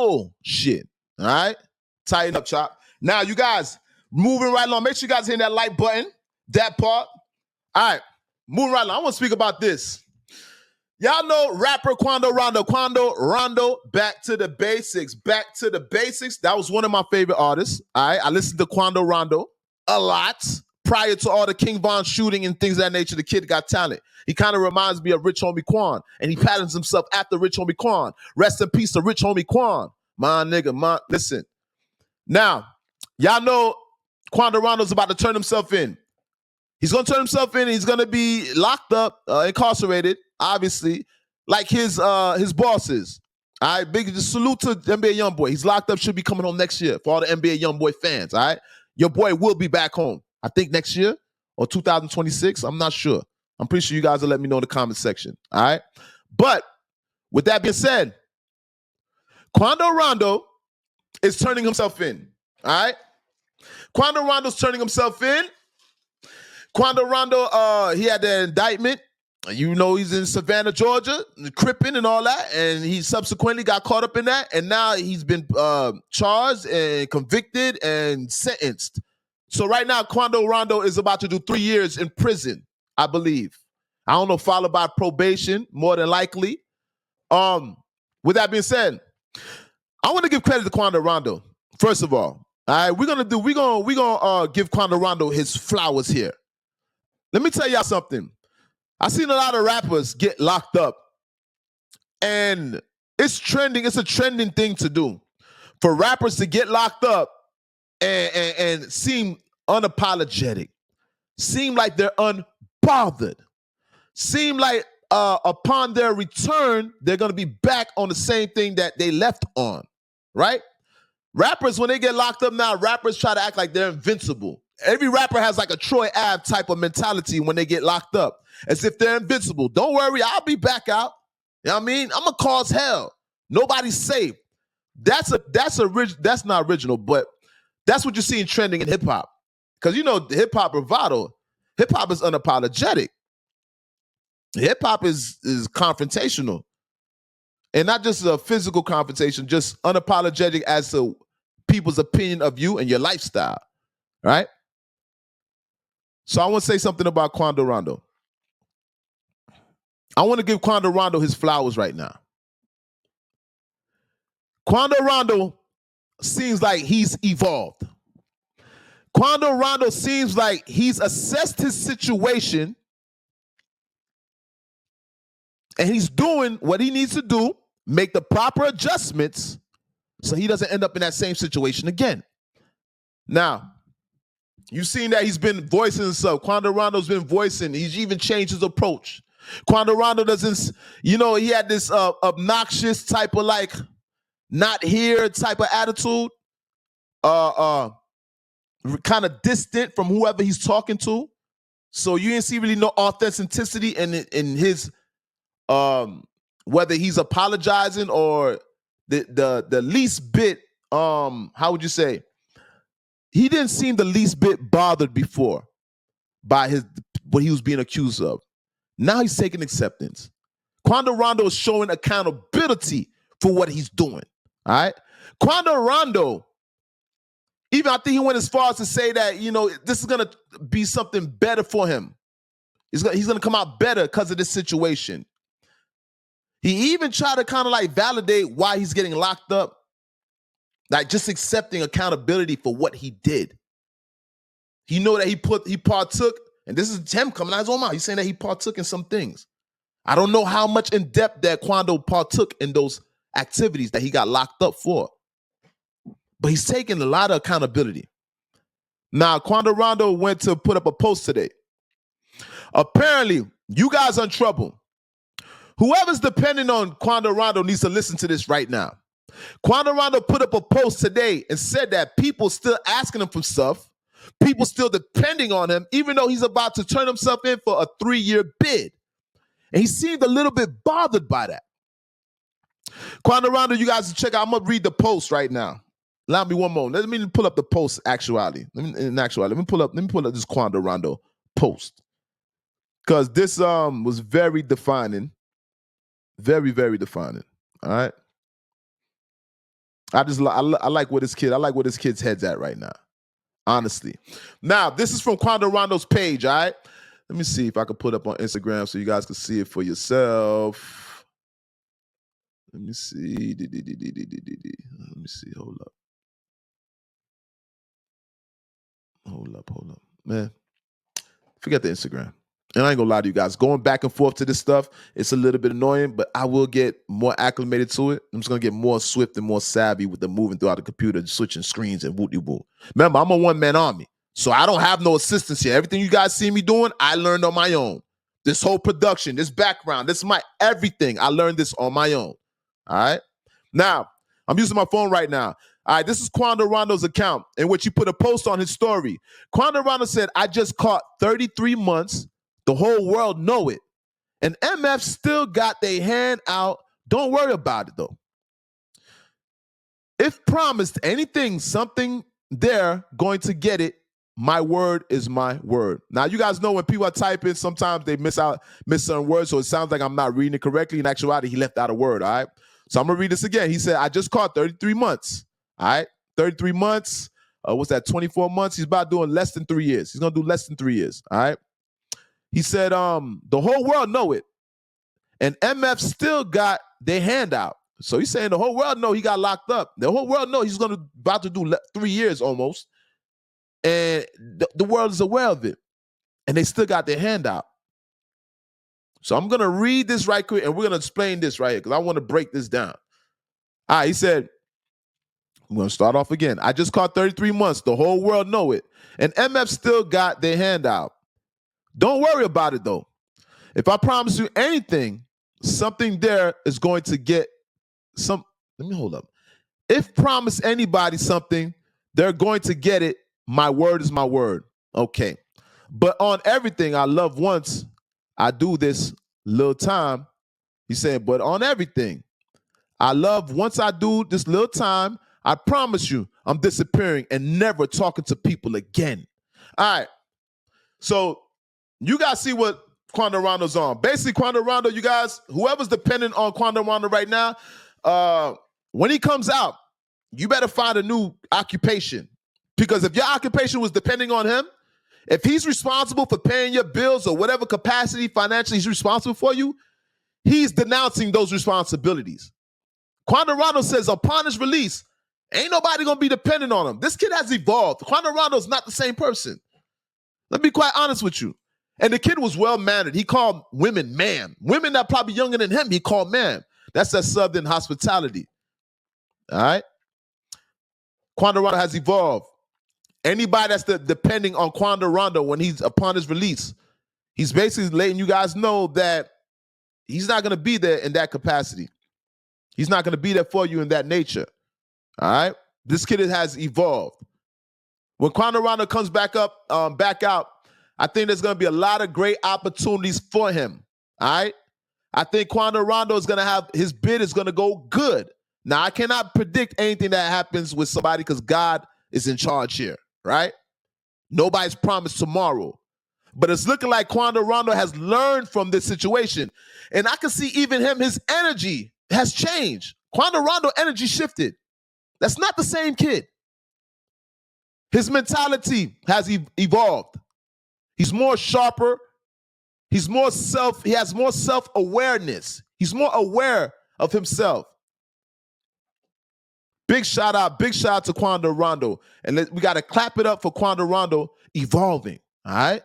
bullshit. All right? Tighten up, Chop. Now, you guys, moving right along. Make sure you guys hit that like button. That part. All right. Moving right along. I want to speak about this. Y'all know rapper Quando Rondo. Quando Rondo, back to the basics. Back to the basics. That was one of my favorite artists. All right. I listened to Quando Rondo a lot prior to all the King Von shooting and things of that nature. The kid got talent. He kind of reminds me of Rich Homie Quan, and he patterns himself after Rich Homie Quan. Rest in peace to Rich Homie Quan. My nigga, listen. Now, y'all know Quando Rondo's about to turn himself in. He's going to turn himself in. He's going to be locked up, incarcerated, obviously, like his bosses. All right, big salute to NBA Youngboy. He's locked up, should be coming home next year for all the NBA Youngboy fans, all right? Your boy will be back home, I think next year or 2026. I'm not sure. I'm pretty sure you guys will let me know in the comment section, all right? But with that being said, Quando Rondo is turning himself in, all right? Quando Rondo's turning himself in. Quando Rondo, he had the indictment. You know he's in Savanna, Georgia, cripping and all that, and he subsequently got caught up in that, and now he's been charged and convicted and sentenced. So right now, Quando Rondo is about to do 3 years in prison, I believe. I don't know, followed by probation, more than likely. With that being said, I want to give credit to Quando Rondo. First of all right, we're gonna give Quando Rondo his flowers here. Let me tell y'all something. I've seen a lot of rappers get locked up, and it's trending. It's a trending thing to do for rappers to get locked up and seem unapologetic, seem like they're unbothered, seem like upon their return, they're going to be back on the same thing that they left on, right? Rappers, when they get locked up now, rappers try to act like they're invincible. Every rapper has like a Troy Ave type of mentality when they get locked up, as if they're invincible. Don't worry, I'll be back out. You know what I mean? I'm gonna cause hell. Nobody's safe. That's not original, but that's what you're seeing trending in hip hop. Because you know, hip hop bravado, hip hop is unapologetic. Hip hop is confrontational, and not just a physical confrontation, just unapologetic as to people's opinion of you and your lifestyle, right? So I want to say something about Quando Rondo. I want to give Quando Rondo his flowers right now. Quando Rondo seems like he's evolved. Quando Rondo seems like he's assessed his situation and he's doing what he needs to do, make the proper adjustments so he doesn't end up in that same situation again. Now, you've seen that he's been voicing himself. Quando Rondo's been voicing. He's even changed his approach. Quando Rondo doesn't, he had this obnoxious type of like not here type of attitude, kind of distant from whoever he's talking to. So you didn't see really no authenticity in his whether he's apologizing or the least bit, how would you say? He didn't seem the least bit bothered before by what he was being accused of. Now he's taking acceptance. Quando Rondo is showing accountability for what he's doing. All right. Quando Rondo, even I think he went as far as to say that, this is going to be something better for him. He's going to come out better because of this situation. He even tried to kind of like validate why he's getting locked up. Like just accepting accountability for what he did. He know that he partook, and this is him coming out his own mouth. He's saying that he partook in some things. I don't know how much in depth that Quando partook in those activities that he got locked up for. But he's taking a lot of accountability. Now, Quando Rondo went to put up a post today. Apparently, you guys are in trouble. Whoever's depending on Quando Rondo needs to listen to this right now. Quando Rondo put up a post today and said that people still asking him for stuff. People still depending on him, even though he's about to turn himself in for a 3-year bid. And he seemed a little bit bothered by that. Quando Rondo, you guys check out. I'm going to read the post right now. Allow me one moment. Let me pull up the post actuality. Let me pull up this Quando Rondo post. Because this was very defining. Very, very defining. All right. I like where I like where this kid's head's at right now. Honestly. Now, this is from Quando Rondo's page, all right? Let me see if I can put up on Instagram so you guys can see it for yourself. Let me see. Let me see. Hold up. Hold up. Man, forget the Instagram. And I ain't gonna lie to you guys. Going back and forth to this stuff, it's a little bit annoying, but I will get more acclimated to it. I'm just gonna get more swift and more savvy with the moving throughout the computer, switching screens and woo-de-woo. Remember, I'm a one-man army, so I don't have no assistance here. Everything you guys see me doing, I learned on my own. This whole production, this background, this is my everything. I learned this on my own. All right. Now, I'm using my phone right now. All right, this is Quando Rondo's account in which he put a post on his story. Quando Rondo said, I just caught 33 months. The whole world know it. And MF still got their hand out. Don't worry about it, though. If promised anything, something, they're going to get it. My word is my word. Now, you guys know when people are typing, sometimes they miss certain words, so it sounds like I'm not reading it correctly. In actuality, he left out a word, all right? So I'm going to read this again. He said, I just caught 33 months, all right? 33 months. What's that, 24 months? He's about doing less than 3 years. He's going to do less than 3 years, all right? He said, the whole world know it. And MF still got their hand out. So he's saying the whole world know he got locked up. The whole world know he's about to do 3 years almost. And the world is aware of it. And they still got their hand out. So I'm going to read this right quick, and we're going to explain this right here because I want to break this down. All right, he said, I'm going to start off again. I just caught 33 months. The whole world know it. And MF still got their hand out. Don't worry about it, though. If I promise you anything, something there is going to get some. Let me hold up. If promise anybody something, they're going to get it. My word is my word. Okay. But on everything I love once, I do this little time. He's saying, but on everything I love once I do this little time, I promise you I'm disappearing and never talking to people again. All right. So you guys see what Quando Rondo's on. Basically, Quando Rondo, you guys, whoever's dependent on Quando Rondo right now, when he comes out, you better find a new occupation. Because if your occupation was depending on him, if he's responsible for paying your bills or whatever capacity financially he's responsible for you, he's denouncing those responsibilities. Quando Rondo says upon his release, ain't nobody going to be dependent on him. This kid has evolved. Quando Rondo's not the same person. Let me be quite honest with you. And the kid was well-mannered. He called women ma'am. Women that probably younger than him, he called ma'am. That's that Southern hospitality. All right? Quando Rondo has evolved. Anybody that's depending on Quando Rondo when he's upon his release, he's basically letting you guys know that he's not going to be there in that capacity. He's not going to be there for you in that nature. All right? This kid has evolved. When Quando Rondo comes back out, I think there's going to be a lot of great opportunities for him. All right? I think Quando Rondo is going to have, his bid is going to go good. Now, I cannot predict anything that happens with somebody because God is in charge here, right? Nobody's promised tomorrow. But it's looking like Quando Rondo has learned from this situation. And I can see even him, his energy has changed. Quando Rondo energy shifted. That's not the same kid. His mentality has evolved. He's more sharper. He has more self-awareness. He's more aware of himself. Big shout out to Quando Rondo. And we got to clap it up for Quando Rondo evolving. All right?